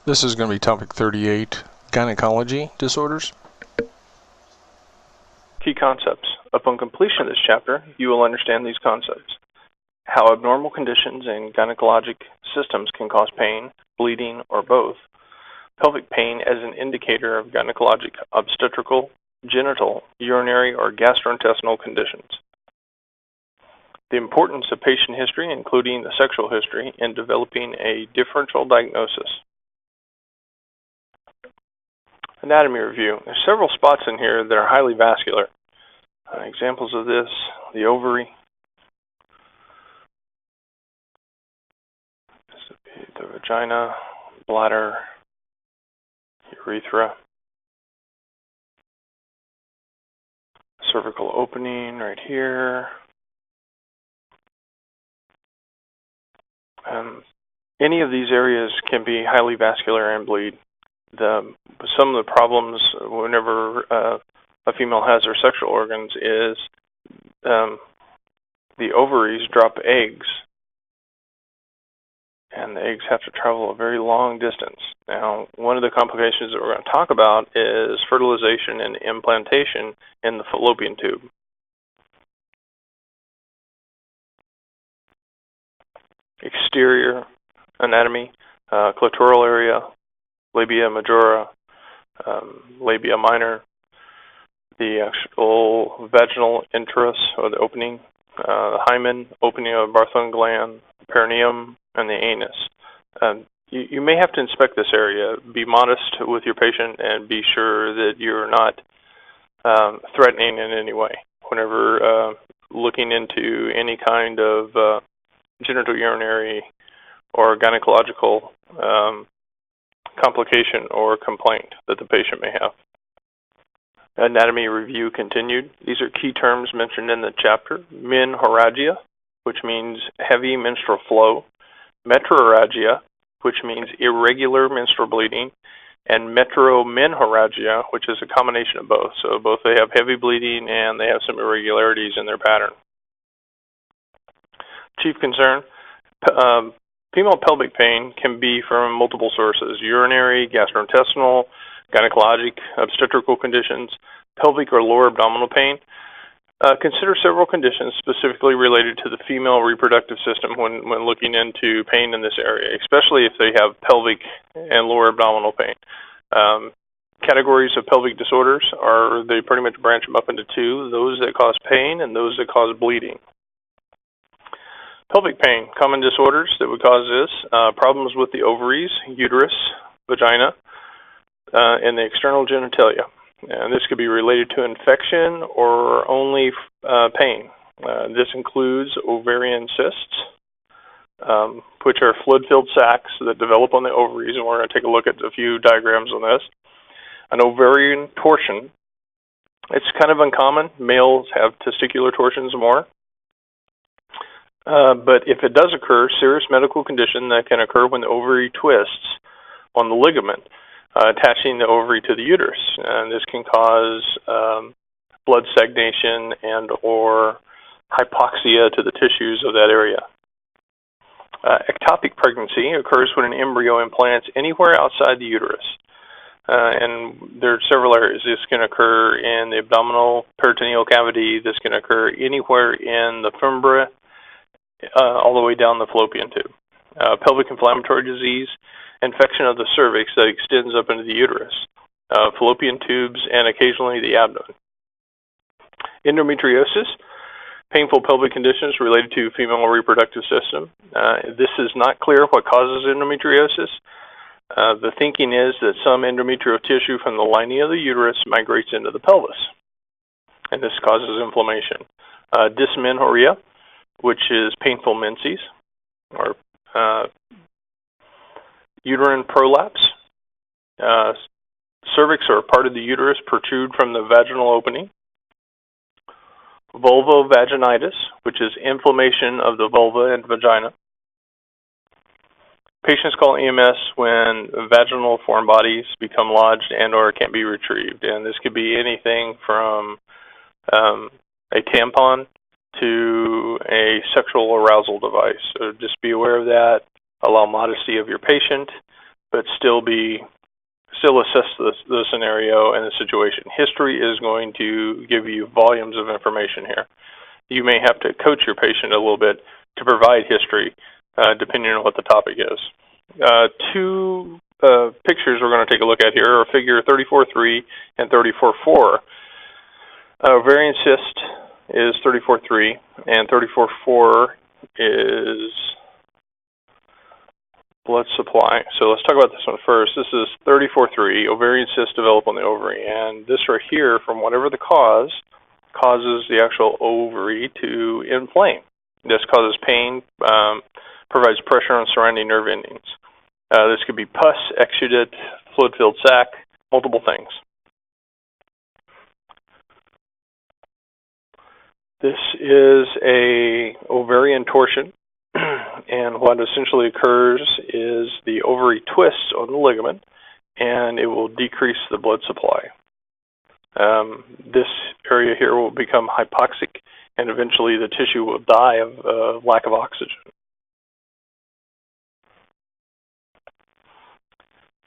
This is going to be topic 38, gynecology disorders. Key concepts. Upon completion of this chapter, you will understand these concepts. How abnormal conditions in gynecologic systems can cause pain, bleeding, or both. Pelvic pain as an indicator of gynecologic, obstetrical, genital, urinary, or gastrointestinal conditions. The importance of patient history, including the sexual history, in developing a differential diagnosis. Anatomy review. There's several spots in here that are highly vascular. Examples of this, the ovary, the vagina, bladder, urethra, cervical opening right here. Any of these areas can be highly vascular and bleed. Some of the problems whenever a female has her sexual organs is the ovaries drop eggs, and the eggs have to travel a very long distance. Now, one of the complications that we're going to talk about is fertilization and implantation in the fallopian tube. Exterior anatomy, clitoral area, labia majora, labia minor, the actual vaginal intrus, or the opening, the hymen, opening of the Bartholin gland, perineum, and the anus. You may have to inspect this area. Be modest with your patient and be sure that you're not threatening in any way whenever looking into any kind of genitourinary or gynecological complication or complaint that the patient may have. Anatomy review continued. These are key terms mentioned in the chapter. Menorrhagia, which means heavy menstrual flow. Metrorrhagia, which means irregular menstrual bleeding. And metromenorrhagia, which is a combination of both. So both they have heavy bleeding and they have some irregularities in their pattern. Chief concern, female pelvic pain can be from multiple sources: urinary, gastrointestinal, gynecologic, obstetrical conditions, pelvic or lower abdominal pain. Consider several conditions specifically related to the female reproductive system when looking into pain in this area, especially if they have pelvic and lower abdominal pain. Categories of pelvic disorders they pretty much branch them up into two: those that cause pain and those that cause bleeding. Pelvic pain, common disorders that would cause this, problems with the ovaries, uterus, vagina, and the external genitalia. And this could be related to infection or only pain. This includes ovarian cysts, which are fluid-filled sacs that develop on the ovaries, and we're going to take a look at a few diagrams on this. An ovarian torsion, it's kind of uncommon. Males have testicular torsions more. But if it does occur, serious medical condition that can occur when the ovary twists on the ligament, attaching the ovary to the uterus. And this can cause blood stagnation and or hypoxia to the tissues of that area. Ectopic pregnancy occurs when an embryo implants anywhere outside the uterus. And there are several areas. This can occur in the abdominal peritoneal cavity. This can occur anywhere in the fimbriae, all the way down the fallopian tube. Pelvic inflammatory disease, infection of the cervix that extends up into the uterus, fallopian tubes, and occasionally the abdomen. Endometriosis, painful pelvic conditions related to female reproductive system. This is not clear what causes endometriosis. The thinking is that some endometrial tissue from the lining of the uterus migrates into the pelvis, and this causes inflammation. Dysmenorrhea, which is painful menses, or uterine prolapse. Cervix or part of the uterus protrude from the vaginal opening. Vulvovaginitis, which is inflammation of the vulva and vagina. Patients call EMS when vaginal foreign bodies become lodged and or can't be retrieved. And this could be anything from a tampon to a sexual arousal device. So just be aware of that. Allow modesty of your patient. but still assess the scenario and the situation. History is going to give you volumes of information here. You may have to coach your patient a little bit to provide history, depending on what the topic is. Two pictures we're going to take a look at here are figure 34.3 and 34.4. Ovarian cyst is 34.3, and 34.4 is blood supply. So let's talk about this one first. This is 34.3, ovarian cyst develop on the ovary. And this right here, from whatever the cause, causes the actual ovary to inflame. This causes pain, provides pressure on surrounding nerve endings. This could be pus, exudate, fluid-filled sac, multiple things. This is a ovarian torsion, and what essentially occurs is the ovary twists on the ligament, and it will decrease the blood supply. This area here will become hypoxic, and eventually the tissue will die of lack of oxygen.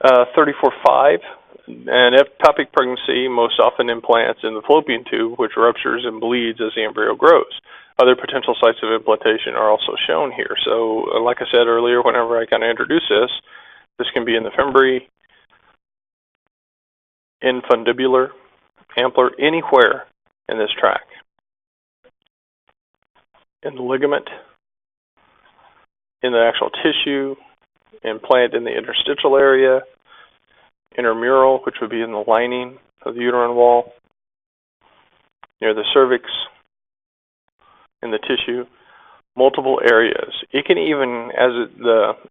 34.5, an ectopic pregnancy most often implants in the fallopian tube, which ruptures and bleeds as the embryo grows. Other potential sites of implantation are also shown here. So, like I said earlier, whenever I kind of introduce this can be in the fimbriae, infundibular, ampler, anywhere in this tract. In the ligament, in the actual tissue, implant in the interstitial area, intramural, which would be in the lining of the uterine wall, near the cervix, in the tissue, multiple areas. It can even, as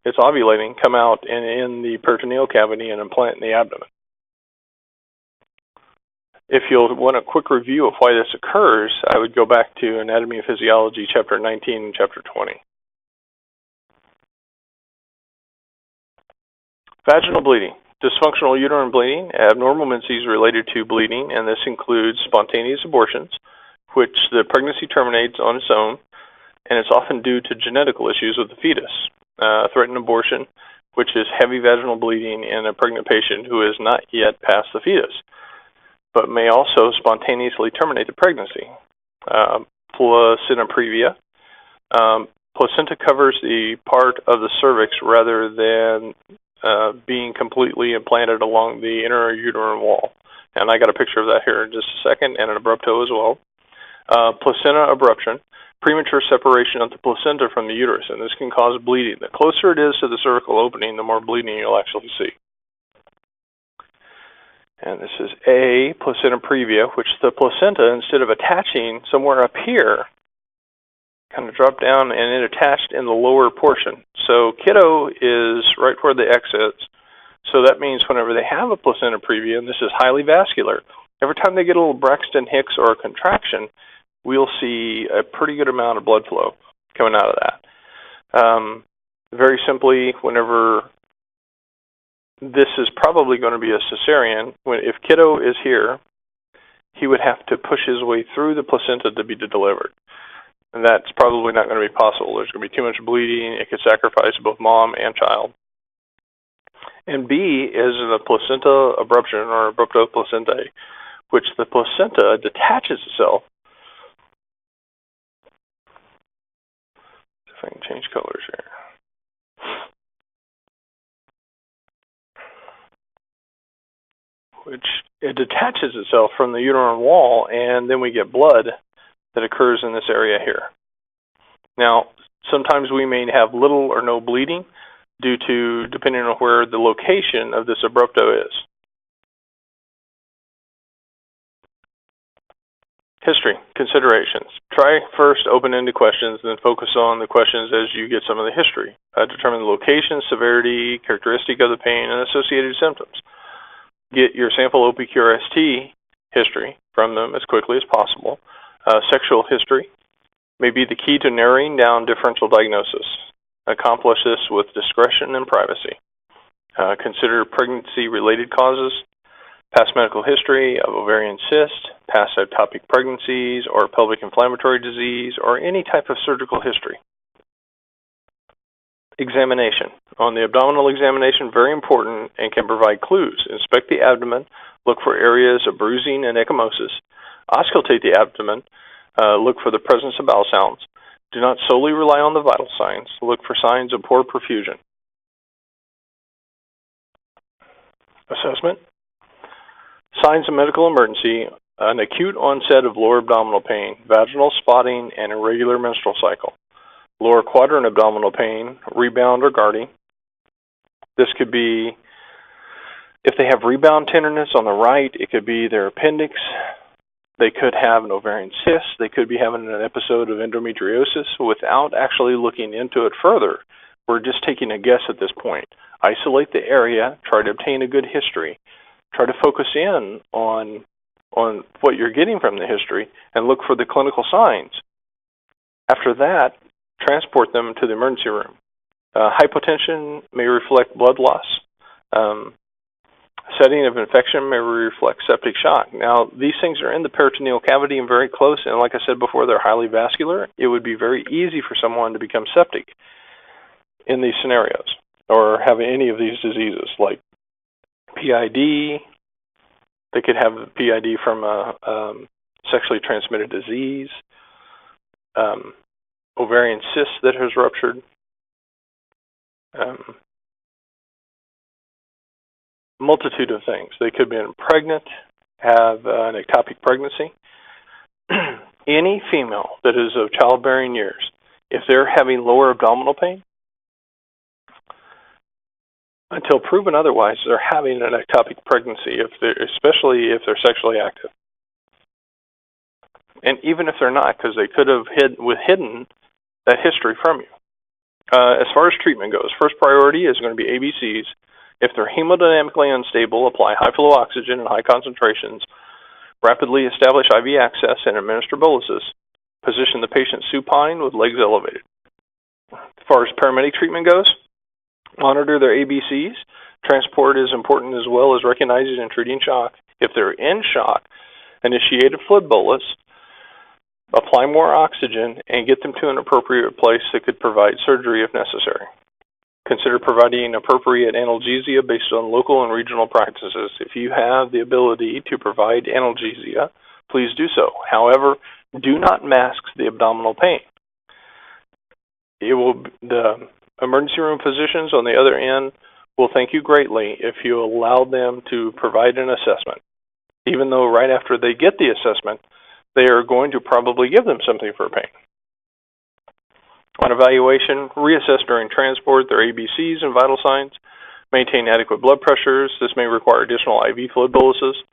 it's ovulating, come out and in the peritoneal cavity and implant in the abdomen. If you'll want a quick review of why this occurs, I would go back to Anatomy and Physiology, Chapter 19 and Chapter 20. Vaginal bleeding. Dysfunctional uterine bleeding, abnormal menses related to bleeding, and this includes spontaneous abortions, which the pregnancy terminates on its own, and it's often due to genetical issues with the fetus. Threatened abortion, which is heavy vaginal bleeding in a pregnant patient who has not yet passed the fetus, but may also spontaneously terminate the pregnancy. Placenta previa. Placenta covers the part of the cervix rather than being completely implanted along the intrauterine wall. And I got a picture of that here in just a second, and an abrupto as well. Placenta abruption, premature separation of the placenta from the uterus, and this can cause bleeding. The closer it is to the cervical opening, the more bleeding you'll actually see. And this is A, placenta previa, which the placenta, instead of attaching somewhere up here, kind of dropped down and it attached in the lower portion. So kiddo is right where the X is. So that means whenever they have a placenta previa, and this is highly vascular, every time they get a little Braxton Hicks or a contraction, we'll see a pretty good amount of blood flow coming out of that. Very simply, whenever this is probably going to be a cesarean, if kiddo is here, he would have to push his way through the placenta to be delivered. And that's probably not going to be possible. There's going to be too much bleeding. It could sacrifice both mom and child. And B is the placenta abruption, or abrupto placentae, which the placenta detaches itself. If I can change colors here. Which it detaches itself from the uterine wall, and then we get blood that occurs in this area here. Now, sometimes we may have little or no bleeding due to, depending on where the location of this abrupto is. History, considerations. Try first open-ended questions, then focus on the questions as you get some of the history. Determine the location, severity, characteristic of the pain, and associated symptoms. Get your sample OPQRST history from them as quickly as possible. Sexual history may be the key to narrowing down differential diagnosis. Accomplish this with discretion and privacy. Consider pregnancy-related causes, past medical history of ovarian cyst, past ectopic pregnancies, or pelvic inflammatory disease, or any type of surgical history. Examination. On the abdominal examination, very important and can provide clues. Inspect the abdomen, look for areas of bruising and ecchymosis. Auscultate the abdomen, look for the presence of bowel sounds. Do not solely rely on the vital signs. Look for signs of poor perfusion. Assessment. Signs of medical emergency: an acute onset of lower abdominal pain, vaginal spotting, and irregular menstrual cycle. Lower quadrant abdominal pain, rebound or guarding. This could be, if they have rebound tenderness on the right, it could be their appendix. They could have an ovarian cyst. They could be having an episode of endometriosis without actually looking into it further. We're just taking a guess at this point. Isolate the area, try to obtain a good history, try to focus in on what you're getting from the history, and look for the clinical signs. After that, transport them to the emergency room. Hypotension may reflect blood loss. Setting of infection may reflect septic shock. Now, these things are in the peritoneal cavity and very close, and like I said before, they're highly vascular. It would be very easy for someone to become septic in these scenarios, or have any of these diseases, like PID. They could have PID from a sexually transmitted disease, ovarian cyst that has ruptured, multitude of things. They could be pregnant, have an ectopic pregnancy. Any female that is of childbearing years, if they're having lower abdominal pain, until proven otherwise, they're having an ectopic pregnancy, especially if they're sexually active. And even if they're not, because they could have hidden that history from you. As far as treatment goes, first priority is going to be ABCs. If they're hemodynamically unstable, apply high flow oxygen in high concentrations. Rapidly establish IV access and administer boluses. Position the patient supine with legs elevated. As far as paramedic treatment goes, monitor their ABCs. Transport is important as well as recognizing and treating shock. If they're in shock, initiate a fluid bolus, apply more oxygen, and get them to an appropriate place that could provide surgery if necessary. Consider providing appropriate analgesia based on local and regional practices. If you have the ability to provide analgesia, please do so. However, do not mask the abdominal pain. The emergency room physicians on the other end will thank you greatly if you allow them to provide an assessment. Even though right after they get the assessment, they are going to probably give them something for pain. On evaluation, reassess during transport their ABCs and vital signs. Maintain adequate blood pressures. This may require additional IV fluid boluses.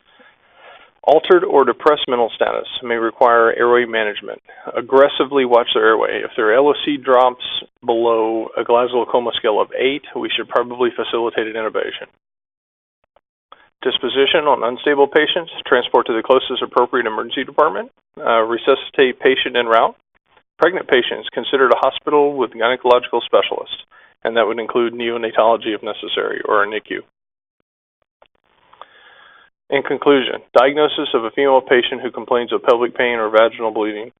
Altered or depressed mental status may require airway management. Aggressively watch their airway. If their LOC drops below a Glasgow Coma scale of 8, we should probably facilitate an intubation. Disposition on unstable patients, transport to the closest appropriate emergency department. Resuscitate patient en route. Pregnant patients, considered a hospital with gynecological specialists, and that would include neonatology if necessary, or a NICU. In conclusion, diagnosis of a female patient who complains of pelvic pain or vaginal bleeding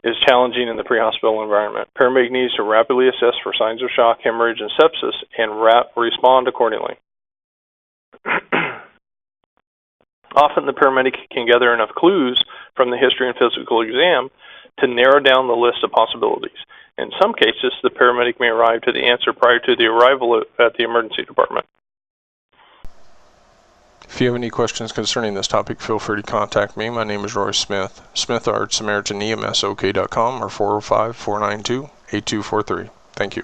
is challenging in the pre-hospital environment. Paramedic needs to rapidly assess for signs of shock, hemorrhage, and sepsis, and respond accordingly. Often the paramedic can gather enough clues from the history and physical exam to narrow down the list of possibilities. In some cases, the paramedic may arrive to the answer prior to the arrival at the emergency department. If you have any questions concerning this topic, feel free to contact me. My name is Roy Smith, smith@SamaritanEMSOK.com, or 405-492-8243. Thank you.